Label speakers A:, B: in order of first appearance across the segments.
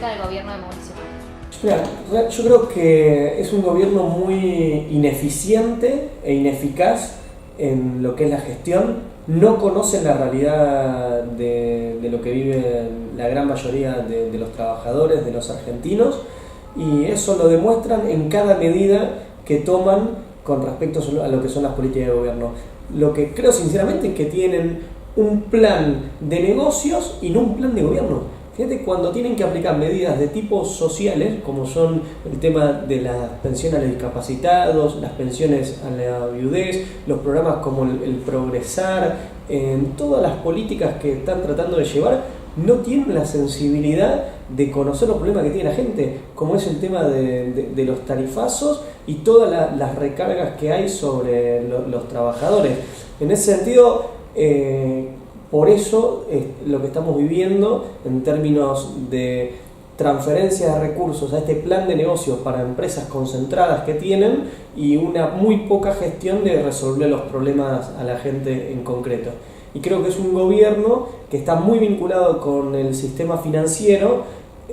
A: presenta el gobierno de Mauricio Macri?
B: Mira, yo creo que es un gobierno muy ineficiente e ineficaz en lo que es la gestión. No conocen la realidad de lo que vive la gran mayoría de los trabajadores, de los argentinos, y eso lo demuestran en cada medida que toman con respecto a lo que son las políticas de gobierno. Lo que creo sinceramente es que tienen un plan de negocios y no un plan de gobierno. Fíjate, cuando tienen que aplicar medidas de tipo sociales, como son el tema de las pensiones a los discapacitados, las pensiones a la viudez, los programas como el Progresar, en todas las políticas que están tratando de llevar, no tienen la sensibilidad de conocer los problemas que tiene la gente, como es el tema de los tarifazos y todas las recargas que hay sobre los trabajadores. En ese sentido, por eso lo que estamos viviendo en términos de transferencia de recursos a este plan de negocios para empresas concentradas que tienen y una muy poca gestión de resolver los problemas a la gente en concreto. Y creo que es un gobierno que está muy vinculado con el sistema financiero.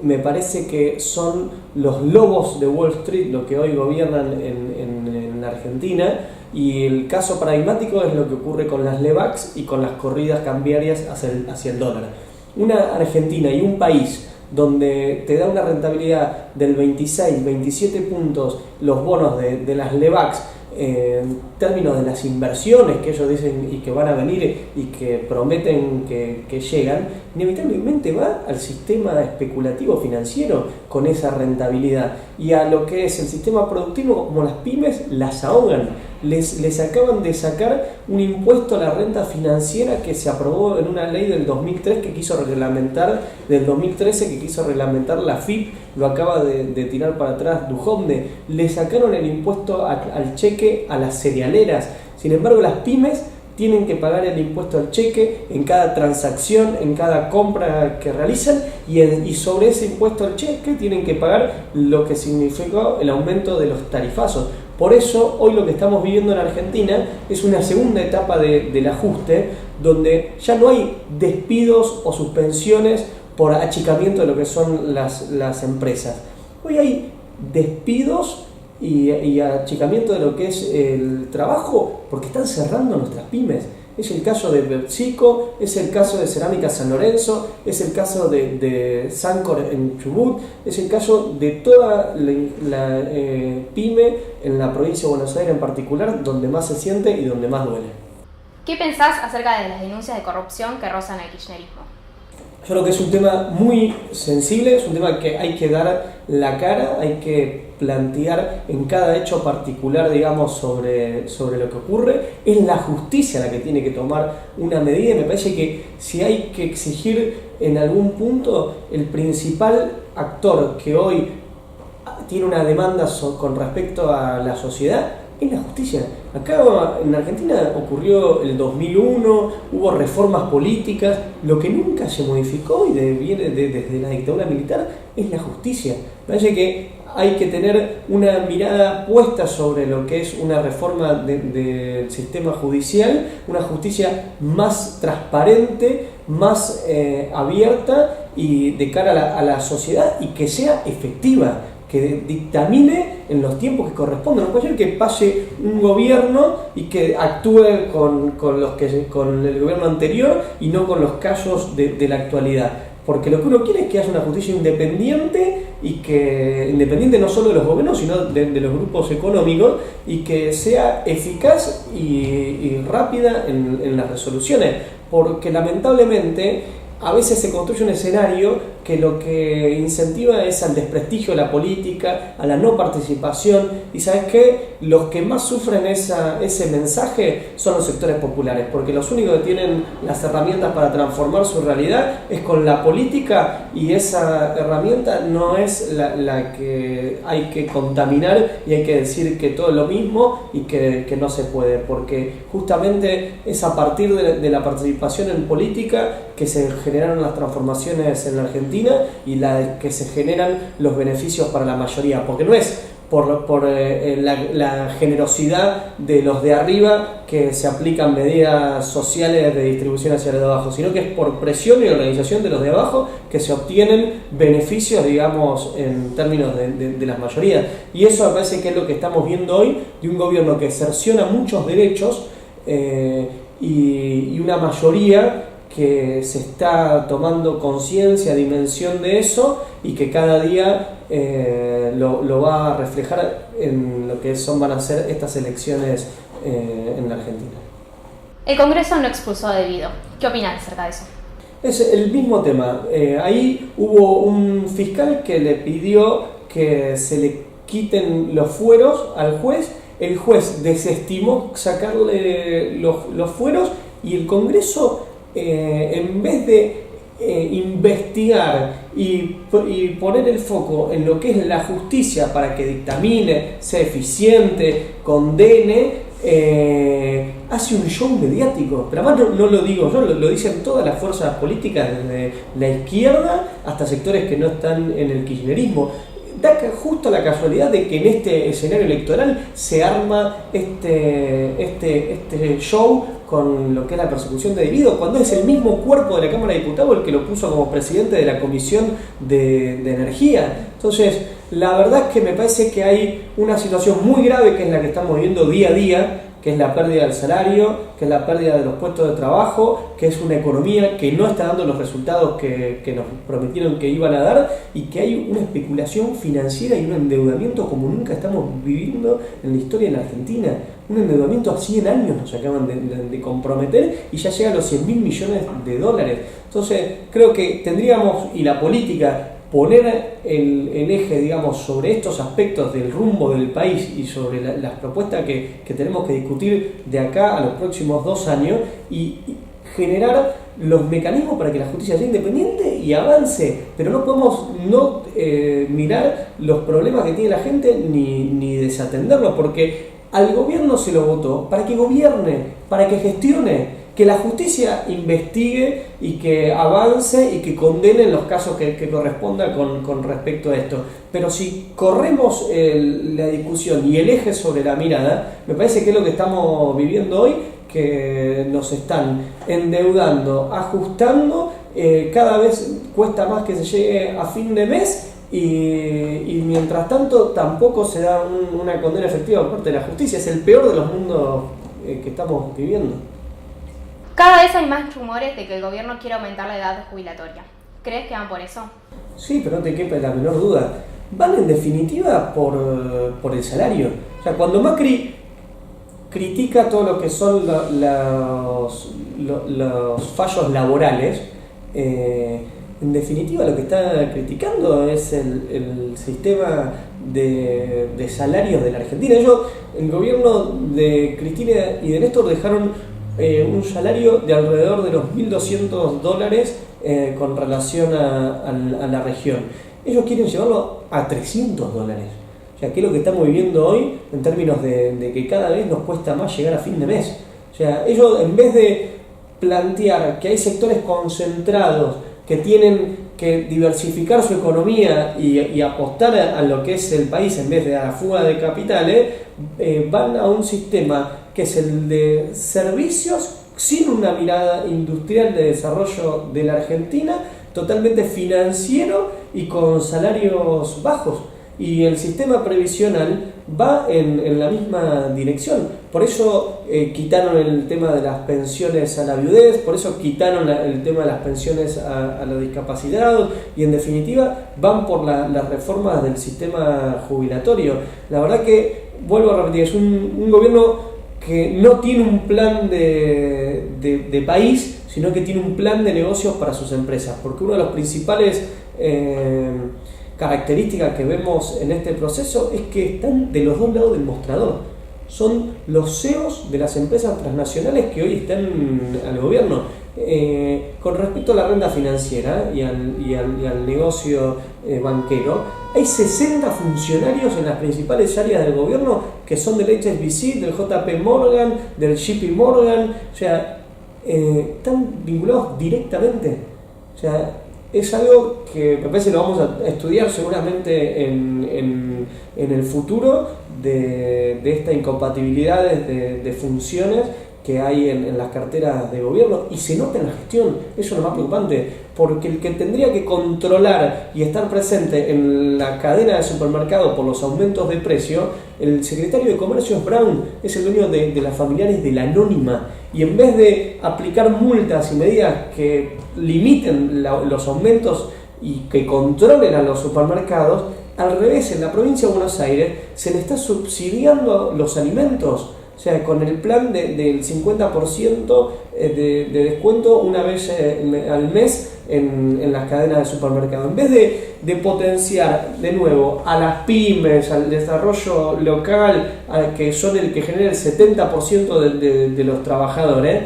B: Me parece que son los lobos de Wall Street los que hoy gobiernan en Argentina, y el caso paradigmático es lo que ocurre con las LEVAX y con las corridas cambiarias hacia el dólar. Una Argentina y un país donde te da una rentabilidad del 26, 27 puntos los bonos de las LEVAX, en términos de las inversiones que ellos dicen y que van a venir y que prometen que llegan, inevitablemente va al sistema especulativo financiero con esa rentabilidad, y a lo que es el sistema productivo, como las pymes, las ahogan. Les acaban de sacar un impuesto a la renta financiera que se aprobó en una ley del 2003 que quiso reglamentar, del 2013 que quiso reglamentar la FIP, lo acaba de tirar para atrás Duhovne. Le sacaron el impuesto al cheque a las cerealeras. Sin embargo, las pymes tienen que pagar el impuesto al cheque en cada transacción, en cada compra que realizan, y sobre ese impuesto al cheque tienen que pagar lo que significó el aumento de los tarifazos. Por eso hoy lo que estamos viviendo en Argentina es una segunda etapa del ajuste, donde ya no hay despidos o suspensiones por achicamiento de lo que son las empresas. Hoy hay despidos y achicamiento de lo que es el trabajo porque están cerrando nuestras pymes. Es el caso de PepsiCo, es el caso de Cerámica San Lorenzo, es el caso de Sancor en Chubut, es el caso de toda la pyme en la provincia de Buenos Aires en particular, donde más se siente y donde más duele.
A: ¿Qué pensás acerca de las denuncias de corrupción que rozan el kirchnerismo?
B: Yo creo que es un tema muy sensible, es un tema que hay que dar la cara, hay que plantear en cada hecho particular, digamos, sobre lo que ocurre. Es la justicia la que tiene que tomar una medida, y me parece que si hay que exigir en algún punto, el principal actor que hoy tiene una demanda con respecto a la sociedad es la justicia. Acá en Argentina ocurrió el 2001, hubo reformas políticas, lo que nunca se modificó y viene desde la dictadura militar es la justicia. Me parece que hay que tener una mirada puesta sobre lo que es una reforma del sistema judicial, una justicia más transparente, más abierta y de cara a la sociedad, y que sea efectiva, que dictamine en los tiempos que corresponden. No puede ser que pase un gobierno y que actúe con el gobierno anterior y no con los casos de la actualidad. Porque lo que uno quiere es que haya una justicia independiente, y que independiente no solo de los gobiernos, sino de los grupos económicos, y que sea eficaz y rápida en las resoluciones. Porque lamentablemente a veces se construye un escenario que lo que incentiva es al desprestigio de la política, a la no participación, y ¿sabes qué? Los que más sufren ese mensaje son los sectores populares, porque los únicos que tienen las herramientas para transformar su realidad es con la política, y esa herramienta no es la que hay que contaminar y hay que decir que todo es lo mismo y que no se puede, porque justamente es a partir de la participación en política que se generaron las transformaciones en la Argentina y que se generan los beneficios para la mayoría, porque no es la generosidad de los de arriba que se aplican medidas sociales de distribución hacia los de abajo, sino que es por presión y organización de los de abajo que se obtienen beneficios, digamos, en términos de las mayorías. Y eso me parece que es lo que estamos viendo hoy, de un gobierno que cerciona muchos derechos y una mayoría que se está tomando conciencia, dimensión de eso, y que cada día lo va a reflejar en lo que van a ser estas elecciones en la Argentina.
A: El Congreso no expulsó a De Vito. ¿Qué opinas acerca de eso?
B: Es el mismo tema. Ahí hubo un fiscal que le pidió que se le quiten los fueros al juez. El juez desestimó sacarle los fueros y el Congreso, en vez de investigar y poner el foco en lo que es la justicia para que dictamine, sea eficiente, condene, hace un show mediático. Pero además no lo digo yo, lo dicen todas las fuerzas políticas, desde la izquierda hasta sectores que no están en el kirchnerismo. Da justo la casualidad de que en este escenario electoral se arma este show con lo que es la persecución de De Vito, cuando es el mismo cuerpo de la Cámara de Diputados el que lo puso como presidente de la Comisión de Energía. Entonces, la verdad es que me parece que hay una situación muy grave, que es la que estamos viviendo día a día, que es la pérdida del salario, que es la pérdida de los puestos de trabajo, que es una economía que no está dando los resultados que nos prometieron que iban a dar, y que hay una especulación financiera y un endeudamiento como nunca estamos viviendo en la historia de la Argentina. Un endeudamiento a 100 años nos acaban de comprometer y ya llega a los 100.000 millones de dólares. Entonces creo que tendríamos, y la política, poner el eje, digamos, sobre estos aspectos del rumbo del país y sobre las propuestas que tenemos que discutir de acá a los próximos 2 años, y generar los mecanismos para que la justicia sea independiente y avance. Pero no podemos mirar los problemas que tiene la gente ni desatenderlos, porque al gobierno se lo votó para que gobierne, para que gestione, que la justicia investigue y que avance y que condene en los casos que corresponda con respecto a esto. Pero si corremos la discusión y el eje sobre la mirada, me parece que es lo que estamos viviendo hoy, que nos están endeudando, ajustando, cada vez cuesta más que se llegue a fin de mes. Y mientras tanto tampoco se da una condena efectiva por parte de la justicia. Es el peor de los mundos que estamos viviendo.
A: Cada vez hay más rumores de que el gobierno quiere aumentar la edad jubilatoria. ¿Crees que van por eso?
B: Sí, pero no te quepa la menor duda. Van en definitiva por el salario. O sea, cuando Macri critica todo lo que son los fallos laborales, en definitiva lo que está criticando es el sistema de salarios de la Argentina. El gobierno de Cristina y de Néstor dejaron un salario de alrededor de los $1.200 con relación a la región. Ellos quieren llevarlo a $300. O sea, ¿qué es lo que estamos viviendo hoy en términos de que cada vez nos cuesta más llegar a fin de mes? O sea, ellos, en vez de plantear que hay sectores concentrados que tienen que diversificar su economía y apostar a lo que es el país en vez de a la fuga de capitales, van a un sistema que es el de servicios sin una mirada industrial de desarrollo de la Argentina, totalmente financiero y con salarios bajos. Y el sistema previsional va en la misma dirección. Por eso quitaron el tema de las pensiones a la viudez, por eso quitaron el tema de las pensiones a los discapacitados, y en definitiva van por las reformas del sistema jubilatorio. La verdad que, vuelvo a repetir, es un gobierno que no tiene un plan de país, sino que tiene un plan de negocios para sus empresas, porque una de las principales características que vemos en este proceso es que están de los dos lados del mostrador. Son los CEOs de las empresas transnacionales que hoy están al gobierno. Con respecto a la renta financiera y al negocio banquero, hay 60 funcionarios en las principales áreas del gobierno que son del HSBC, del JP Morgan, del JP Morgan. O sea, están vinculados directamente. O sea, es algo que me parece que lo vamos a estudiar seguramente en el futuro de estas incompatibilidades de funciones que hay en las carteras de gobierno, y se nota en la gestión. Eso es lo más preocupante, porque el que tendría que controlar y estar presente en la cadena de supermercados por los aumentos de precio, el secretario de Comercio es Brown, es el dueño de las familiares de la Anónima, y en vez de aplicar multas y medidas que limiten los aumentos y que controlen a los supermercados, al revés, en la provincia de Buenos Aires se le está subsidiando los alimentos. O sea, con el plan del 50% de descuento una vez al mes en las cadenas de supermercado. En vez de potenciar de nuevo a las pymes, al desarrollo local, que son el que genera el 70% de los trabajadores,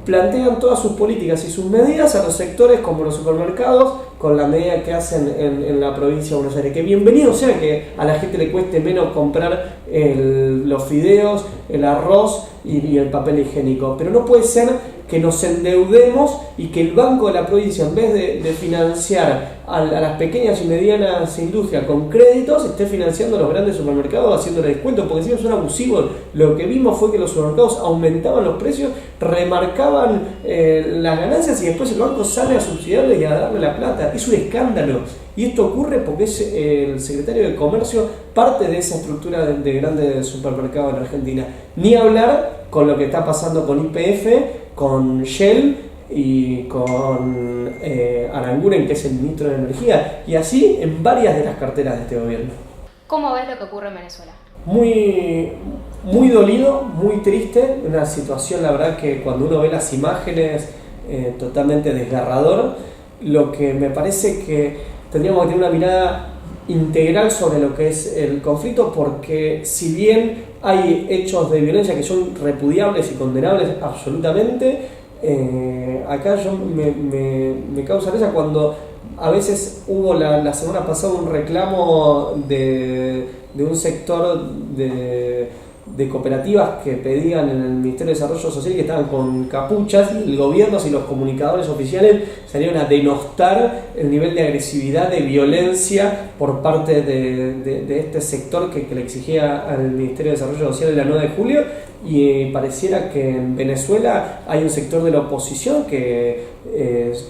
B: plantean todas sus políticas y sus medidas a los sectores como los supermercados, con la medida que hacen en la provincia de Buenos Aires. Que bienvenido sea que a la gente le cueste menos comprar los fideos, el arroz y el papel higiénico, pero no puede ser que nos endeudemos y que el Banco de la Provincia, en vez de financiar a las pequeñas y medianas industrias con créditos, esté financiando a los grandes supermercados haciéndole descuentos, porque si no son abusivos. Lo que vimos fue que los supermercados aumentaban los precios, remarcaban las ganancias, y después el banco sale a subsidiarle y a darle la plata. Es un escándalo, y esto ocurre porque es el secretario de Comercio parte de esa estructura de grandes supermercados en Argentina. Ni hablar con lo que está pasando con YPF, con Shell y con Aranguren, que es el ministro de Energía, y así en varias de las carteras de este gobierno.
A: ¿Cómo ves lo que ocurre en Venezuela?
B: Muy dolido, muy triste, una situación, la verdad, que cuando uno ve las imágenes, totalmente desgarrador. Lo que me parece que tendríamos que tener una mirada integral sobre lo que es el conflicto, porque si bien hay hechos de violencia que son repudiables y condenables absolutamente, acá yo me causa risa cuando a veces hubo la semana pasada un reclamo de un sector de cooperativas que pedían en el Ministerio de Desarrollo Social, que estaban con capuchas, y el gobierno y los comunicadores oficiales salieron a denostar el nivel de agresividad, de violencia por parte de este sector que le exigía al Ministerio de Desarrollo Social el 9 de julio, y pareciera que en Venezuela hay un sector de la oposición que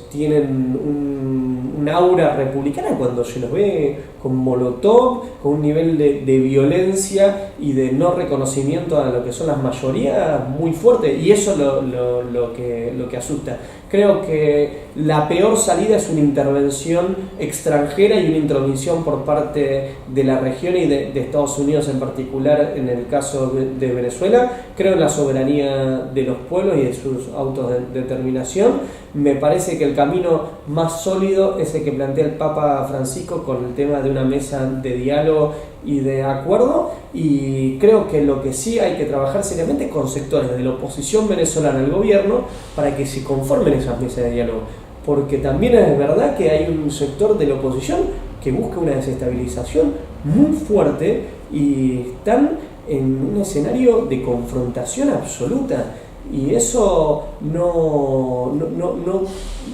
B: tienen un aura republicana cuando se los ve con molotov, con un nivel de violencia y de no reconocimiento a lo que son las mayorías muy fuerte, y eso es lo que asusta. Creo que la peor salida es una intervención extranjera y una intromisión por parte de la región y de Estados Unidos en particular en el caso de Venezuela. Creo en la soberanía de los pueblos y de sus autodeterminación. Me parece que el camino más sólido es el que plantea el Papa Francisco con el tema de una mesa de diálogo y de acuerdo, y creo que lo que sí hay que trabajar seriamente con sectores de la oposición venezolana al gobierno para que se conformen esas mesas de diálogo, porque también es verdad que hay un sector de la oposición que busca una desestabilización muy fuerte y están en un escenario de confrontación absoluta, y eso no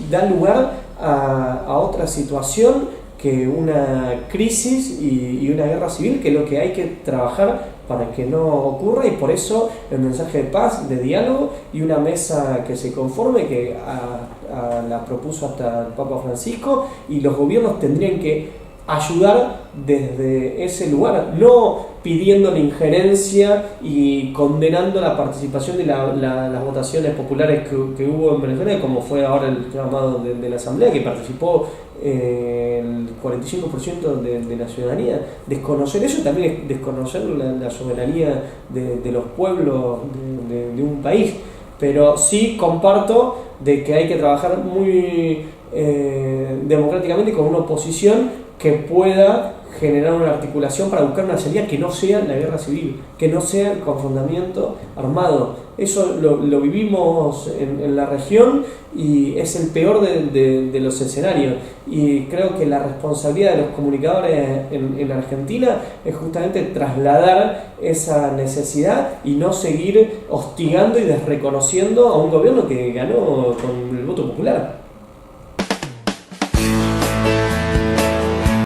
B: da lugar a otra situación que una crisis y una guerra civil, que es lo que hay que trabajar para que no ocurra, y por eso el mensaje de paz, de diálogo y una mesa que se conforme, que la propuso hasta el Papa Francisco, y los gobiernos tendrían que ayudar desde ese lugar, no pidiendo la injerencia y condenando la participación de las votaciones populares que hubo en Venezuela, como fue ahora el llamado de la Asamblea, que participó el 45% de la ciudadanía. Desconocer eso también es desconocer la soberanía de los pueblos de un país, pero sí comparto de que hay que trabajar muy democráticamente con una oposición que pueda generar una articulación para buscar una salida que no sea la guerra civil, que no sea el confrontamiento armado. Eso lo vivimos en la región y es el peor de los escenarios, y creo que la responsabilidad de los comunicadores en Argentina es justamente trasladar esa necesidad y no seguir hostigando y desreconociendo a un gobierno que ganó con el voto popular.